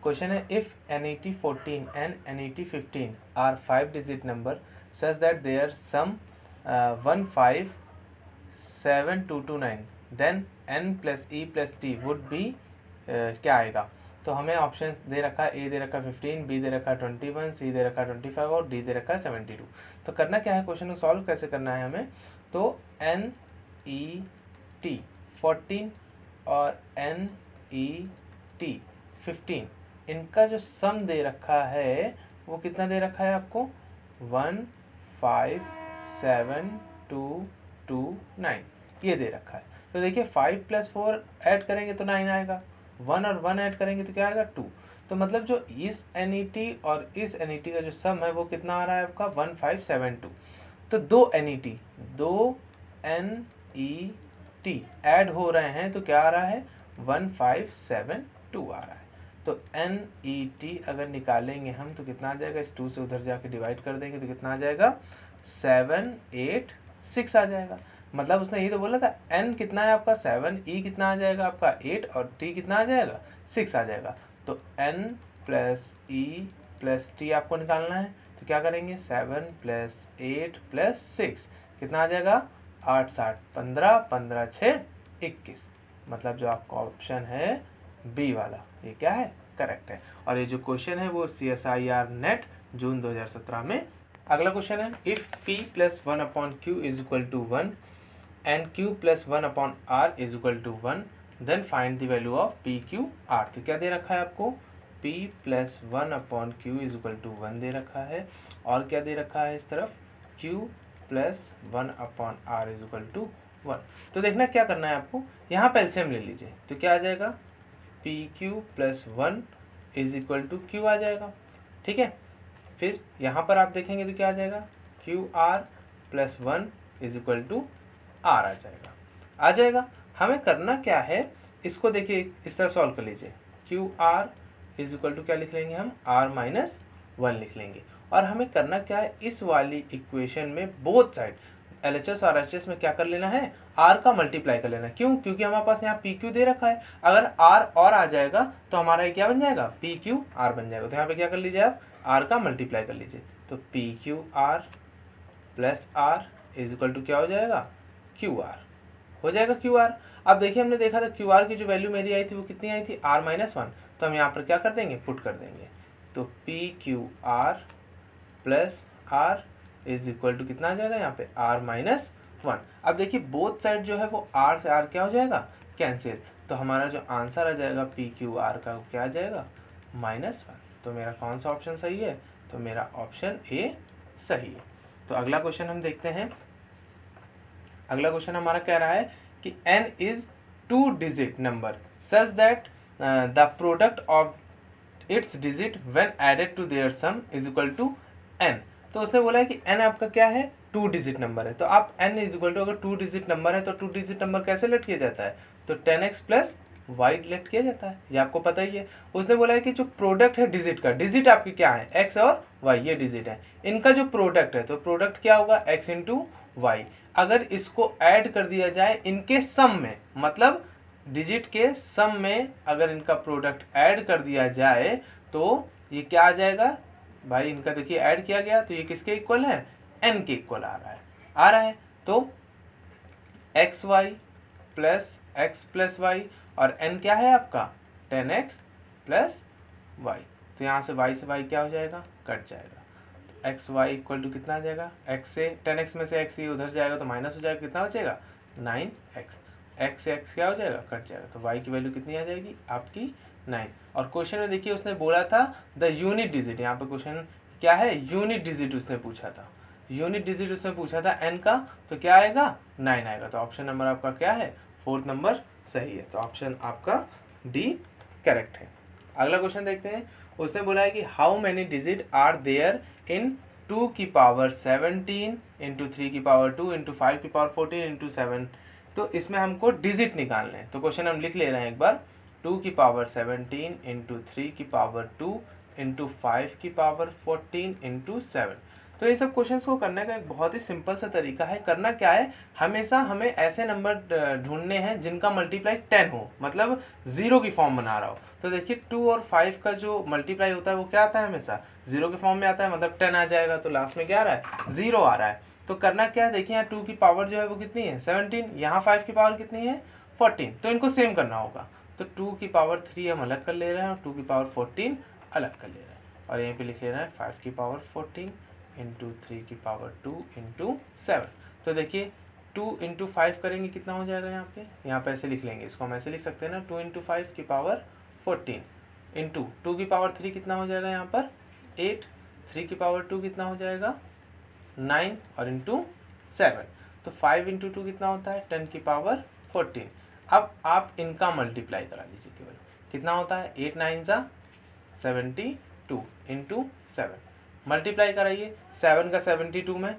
Question है if NET-14 and NET-15 are 5 digit number such that there sum 157,229 then n plus e plus t would be क्या आएगा। तो हमें option दे रखा है, ए दे रखा है 15, बी दे रखा है 21, सी दे रखा है 25 और डी दे रखा है 72। तो करना क्या है, क्वेश्चन को सॉल्व कैसे करना है हमें। तो NET 14 और NET 15 इनका जो सम दे रखा है वो कितना दे रखा है आपको 157,229 ये दे रखा है। तो देखिए 5 + 4 ऐड करेंगे तो 9 आएगा, 1 और 1 ऐड करेंगे तो क्या आएगा 2। तो मतलब जो इस NET और इस NET का जो सम है वो कितना आ रहा है आपका 1572। तो दो NET ऐड हो रहे हैं तो क्या आ रहा है 1572 आ रहा है। तो NET अगर निकालेंगे हम तो कितना आ जाएगा, इस 2 से उधर जाके डिवाइड कर देंगे तो कितना आ जाएगा 786 आ जाएगा। मतलब उसने ये तो बोला था n कितना है आपका 7, e कितना आ जाएगा आपका 8 और t कितना आ जाएगा 6 आ जाएगा। तो n plus e plus t आपको निकालना है तो क्या करेंगे 7 + 8 + 6 कितना आ जाएगा 8 7 15 15 6 21। मतलब जो आपका ऑप्शन है बी वाला ये क्या है करेक्ट है। और ये जो क्वेश्चन है वो CSIR नेट जून 2017 में। अगला क्वेश्चन है if p + 1/q = 1 and q + 1/r = 1 then find the value of PQR। तो क्या दे रखा है आपको p + 1/q = 1 दे रखा है और क्या दे रखा है इस तरफ q + 1/r = 1। तो देखना क्या करना है आपको, यहाँ पे एलसीएम ले लीजिए तो क्या आ जाएगा PQ + 1 = Q आ जाएगा। ठीक है, फिर यहाँ पर आप देखेंगे तो क्या आ जाएगा QR + 1 = R आ जाएगा। हमें करना क्या है, इसको देखिए इस तरह सॉल्व कर लीजिए QR = क्या लिख लेंगे हम R - 1 लिख लेंगे। और हमें करना क्या है, इस वाली इक्वेशन में बोथ साइड LHS और RHS में क्या कर लेना है R का मल्टीप्लाई कर लेना। क्यों, क्योंकि हमारे पास यहाँ PQ दे रखा है, अगर R और आ जाएगा तो हमारा ये क्या बन जाएगा PQR बन जाएगा। तो यहाँ पे क्या कर लीजिए आप R का मल्टीप्लाई कर लीजिए तो PQR + R = क्या हो जाएगा QR हो जाएगा QR। अब देखिए हमने देखा था QR की जो वैल्यू मेरी आई थी वो कितनी आई थी R - 1। तो हम यहाँ पर क्या कर देंगे पुट कर देंगे तो PQR + R = कितना आ जाएगा यहाँ पे R - 1। अब देखिए बोथ साइड जो है वो R से R क्या हो जाएगा कैंसिल। तो हमारा जो आंसर आ जाएगा PQR का क्या आ जाएगा -1। तो मेरा कौन सा ऑप्शन सही है, तो मेरा ऑप्शन ए सही है। तो अगला क्वेश्चन हम देखते हैं। अगला क्वेश्चन हमारा कह रहा है कि n is 2 digit number such that the product of its digit when added to their sum = n। तो उसने बोला है कि n आपका क्या है 2 डिजिट नंबर है। तो आप n = अगर 2 डिजिट नंबर है तो 2 डिजिट नंबर कैसे लेट किया जाता है, तो 10x + y लेट किया जाता है, ये आपको पता ही है। उसने बोला है कि जो प्रोडक्ट है डिजिट का, डिजिट आपकी क्या है x और y ये डिजिट है, इनका जो प्रोडक्ट है तो प्रोडक्ट क्या होगा x × y। अगर इसको ऐड कर दिया जाए इनके सम में, मतलब डिजिट के सम में अगर इनका प्रोडक्ट ऐड कर दिया जाए तो ये क्या आ जाएगा भाई, इनका देखिए ऐड किया गया तो ये किसके इक्वल है n के इक्वल आ रहा है। तो xy + x + y और n क्या है आपका 10x + y। तो यहाँ से y क्या हो जाएगा कट जाएगा, xy = कितना आ जाएगा x से 10x में से x ये उधर जाएगा तो माइनस हो जाएगा, कितना बचेगा 9x। x से x क्या हो जाएगा कट जाएगा, तो y की वैल्यू कितनी आ जाएगी आपकी 9। और क्वेश्चन में देखिए उसने बोला था द यूनिट डिजिट, यहाँ पे क्वेश्चन क्या है यूनिट डिजिट उसने पूछा था, यूनिट डिजिट उसने पूछा था n का, तो क्या आएगा 9 आएगा। तो ऑप्शन नंबर आपका क्या है 4th नंबर सही है। तो ऑप्शन आपका डी करेक्ट है। अगला क्वेश्चन देखते हैं। उसने बोला है कि how many digit are there in 2^17 × 3^2 × 5^14 × 7। तो इसमें हमको डिजिट निकालने हैं। तो क्वेश्चन हम लिख ले रहे हैं एक बार 2^17 × 3^2 × 5^14 × 7। तो ये सब क्वेश्चंस को करने का एक बहुत ही सिंपल सा तरीका है। करना क्या है, हमेशा हमें ऐसे नंबर ढूंढने हैं जिनका मल्टीप्लाई 10 हो, मतलब 0 की फॉर्म बना रहा हो। तो देखिए 2 और 5 का जो मल्टीप्लाई होता है वो क्या आता है, हमेशा 0 के फॉर्म में आता है, मतलब 10 आ जाएगा। तो लास्ट में क्या आ रहा है, 0 आ रहा है। तो करना क्या है, देखिए यहाँ 2 की पावर जो है वो कितनी है 17, यहाँ 5 की पावर कितनी है 14, तो इनको सेम करना होगा। तो 2 की पावर 3 हम अलग कर ले रहे हैं और 2 की पावर 14 अलग कर ले रहे हैं, और यहीं पे लिख ले रहे हैं 5 की पावर 14 इंटू 3 की पावर 2 इंटू 7। तो देखिए 2 इंटू 5 करेंगे कितना हो जाएगा, यहाँ पे ऐसे लिख लेंगे, इसको हम ऐसे लिख सकते हैं ना, 2 इंटू 5 की पावर 14 इंटू 2 की पावर 3 कितना हो जाएगा यहाँ पर 8, 3 की पावर 2 कितना हो जाएगा 9 और इंटू 7। तो 5 इंटू 2 कितना होता है 10 की पावर 14। अब आप इनका मल्टीप्लाई करा लीजिए केवल, कितना होता है 8 9 सा 72 इंटू 7, मल्टीप्लाई कराइए 7 का 72 में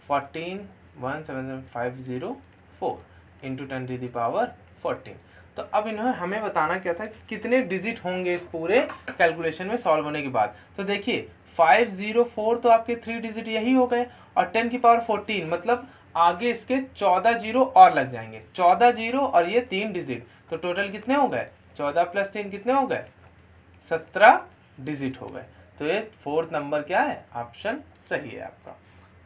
14 17504 इंटू 10 टू द पावर 14। तो अब इन्होंने हमें बताना क्या था कि कितने डिजिट होंगे इस पूरे कैलकुलेशन में सॉल्व होने के बाद। तो देखिए 504 तो आपके 3 डिजिट यही हो गए, और 10 की पावर 14 मतलब आगे इसके 14 जीरो और लग जाएंगे, 14 जीरो और ये 3 डिजिट, तो टोटल कितने हो गए 14 प्लस 3 कितने हो गए 17 डिजिट हो गए। तो ये 4th नंबर क्या है, ऑप्शन सही है आपका।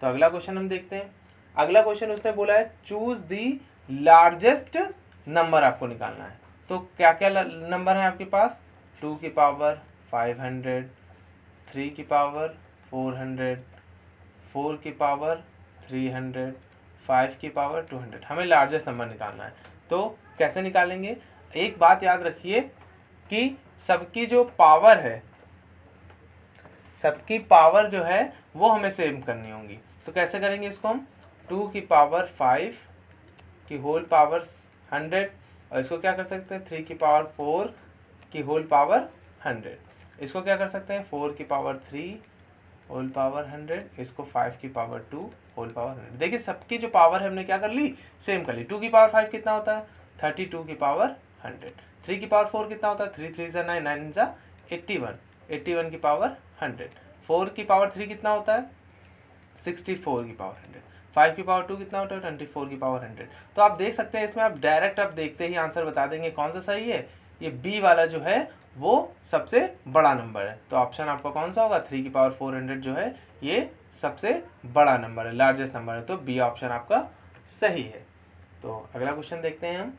तो अगला क्वेश्चन हम देखते हैं। अगला क्वेश्चन उसने बोला है चूज दी लार्जेस्ट नंबर आपको निकालना है। तो क्या क्या नंबर है आपके पास, 2 की पावर 500, 3 की पावर 400, 4 की पावर 300, 5 की पावर 200। हमें लार्जेस्ट नंबर निकालना है। तो कैसे निकालेंगे, एक बात याद रखिए कि सबकी जो पावर है, सबकी पावर जो है वो हमें सेम करनी होंगी। तो कैसे करेंगे इसको हम, 2 की पावर 5 की होल पावर 100, और इसको क्या कर सकते हैं 3 की पावर 4 की होल पावर 100, इसको क्या कर सकते हैं 4 की पावर 3 होल पावर 100, इसको 5 की पावर 2 होल पावर 100। देखिए सबकी जो पावर है हमने क्या कर ली, सेम कर ली। 2 की पावर 5 कितना होता है 32 की पावर 100, 3 की पावर 4 कितना होता है 3 3 सा 9 9 सा 81, 81 की पावर 100, 4 की पावर 3 कितना होता है 64 की पावर 100, 5 की पावर 2 कितना होता है 24 की पावर 100। तो आप देख सकते हैं इसमें आप डायरेक्ट आप देखते ही आंसर बता देंगे कौन सा सही है, ये बी वाला जो है वो सबसे बड़ा नंबर है। तो ऑप्शन आपका कौन सा होगा, 3 की पावर 400 जो है ये सबसे बड़ा नंबर है, लार्जेस्ट नंबर है। तो बी ऑप्शन आपका सही है। तो अगला क्वेश्चन देखते हैं हम।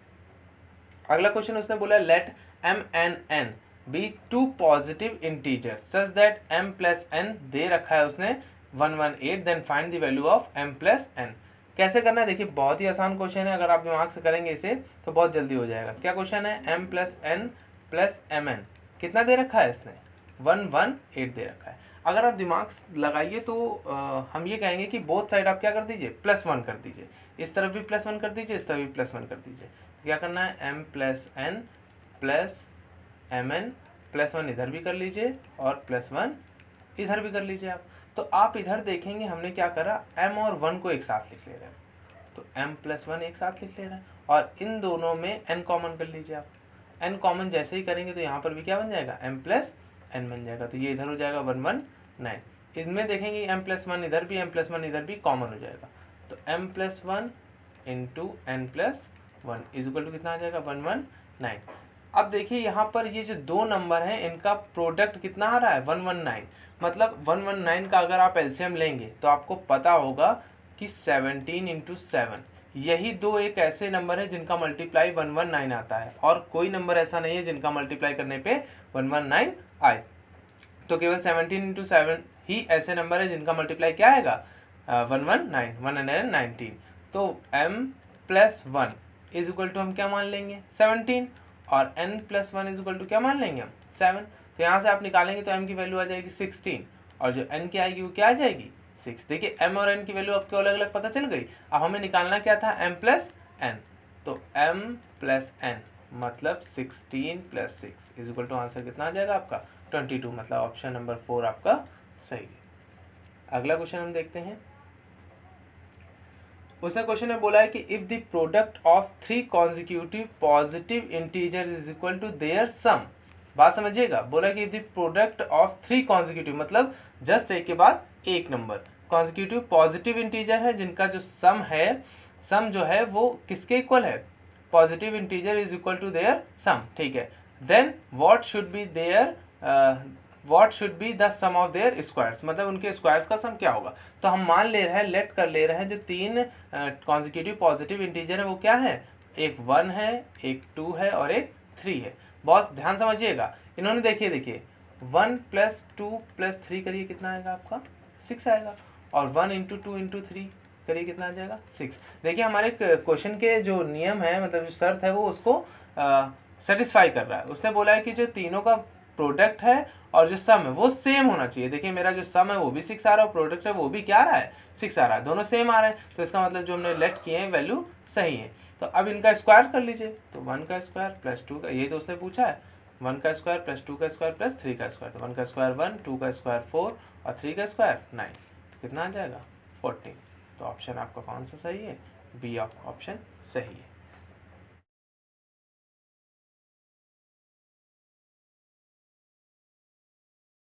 अगला क्वेश्चन उसने बोला let m and n be 2 positive integers such that m plus n दे रखा है उसने 118, then find the value of m plus n। कैसे करना है, देखिए बहुत ही आसान क्वेश्चन है, अगर आप दिमाग से करेंगे इसे तो बहुत जल्दी हो जाएगा। क्या क्वेश्चन है, m plus n plus mn कितना दे रखा है इसने 118 दे रखा है। अगर आप दिमाग लगाइए तो हम ये कहेंगे कि बोथ साइड आप क्या कर दीजिए +1 कर दीजिए, इस तरफ भी +1 कर दीजिए, इस तरफ भी +1 कर दीजिए। तो क्या करना है m plus n plus mn +1 इधर भी कर लीजिए और +1 इधर भी कर लीजिए आप। तो आप इधर देखेंगे हमने क्या करा, m और 1 को एक साथ लिख ले रहे हैं, तो m प्लस 1 एक साथ लिख ले रहे हैं, और इन दोनों में n कॉमन कर लीजिए आप। n कॉमन जैसे ही करेंगे तो यहाँ पर भी क्या बन जाएगा m प्लस n बन जाएगा, तो ये इधर हो जाएगा 119। इसमें देखेंगे m प्लस 1 इधर भी m प्लस 1 इधर भी कॉमन हो जाएगा, तो m plus 1 into n plus 1 is equal to कितना आ जाएगा 119। अब देखिए यहाँ पर ये जो दो नंबर हैं इनका प्रोडक्ट कितना आ रहा है 119, मतलब 119 का अगर आप एलसीएम लेंगे तो आपको पता होगा कि 17 इंटू 7, यही दो एक ऐसे नंबर है जिनका मल्टीप्लाई 119 आता है, और कोई नंबर ऐसा नहीं है जिनका मल्टीप्लाई करने पे 119 आए। तो केवल 17 इंटू 7 ही ऐसे नंबर है जिनका मल्टीप्लाई क्या आएगा 119। तो m plus 1 is equal to हम क्या मान लेंगे 17, और n plus 1 is equal to क्या मान लेंगे हम 7। तो यहाँ से आप निकालेंगे तो m की वैल्यू आ जाएगी 16, और जो n की आएगी वो क्या आ जाएगी 6। देखिए m और n की वैल्यू आपको अलग अलग पता चल गई। अब हमें निकालना क्या था m प्लस n, तो m प्लस n मतलब 16 plus 6 is equal to answer कितना आ जाएगा आपका 22, मतलब ऑप्शन नंबर 4 आपका सही है। अगला क्वेश्चन हम देखते हैं। उसने क्वेश्चन में बोला है कि if the product of 3 consecutive positive integers is equal to their sum. बात समझिएगा, बोला कि if the product of 3 consecutive मतलब जस्ट एक के बाद एक नंबर कॉन्जिक्यूटिव पॉजिटिव इंटीजर है जिनका जो सम जो है वो किसके इक्वल है, positive integer is equal to their sum, ठीक है। Then what should be the sum of their squares, मतलब उनके स्क्वायर्स का सम क्या होगा। तो हम मान ले रहे हैं, लेट कर ले रहे हैं, जो तीन कॉन्जिक्यूटिव पॉजिटिव इंटीजर है वो क्या है, एक 1 है, एक 2 है और एक 3 है। बहुत ध्यान समझिएगा, इन्होंने देखिए 1 + 2 + 3 करिए कितना आएगा आपका 6 आएगा, और 1 × 2 × 3 करिए कितना आ जाएगा 6। देखिए हमारे क्वेश्चन के जो नियम है, मतलब जो शर्त है वो उसको सेटिस्फाई कर रहा है। उसने बोला है कि जो तीनों का प्रोडक्ट है और जो सम है वो सेम होना चाहिए। देखिए मेरा जो सम है वो भी 6 आ रहा है और प्रोडक्ट है वो भी क्या आ रहा है 6 आ रहा है, दोनों सेम आ रहे हैं। तो इसका मतलब जो हमने लेट किए हैं वैल्यू सही है। तो अब इनका स्क्वायर कर लीजिए, तो 1 का स्क्वायर + 2 का, यही तो उसने पूछा है, 1 का स्क्वायर + 2 का स्क्वायर + 3 का स्क्वायर। तो 1 का स्क्वायर 1, 2 का स्क्वायर 4 और 3 का स्क्वायर 9, कितना आ जाएगा 14। तो ऑप्शन आपका कौन सा सही है, बी ऑप्शन सही है।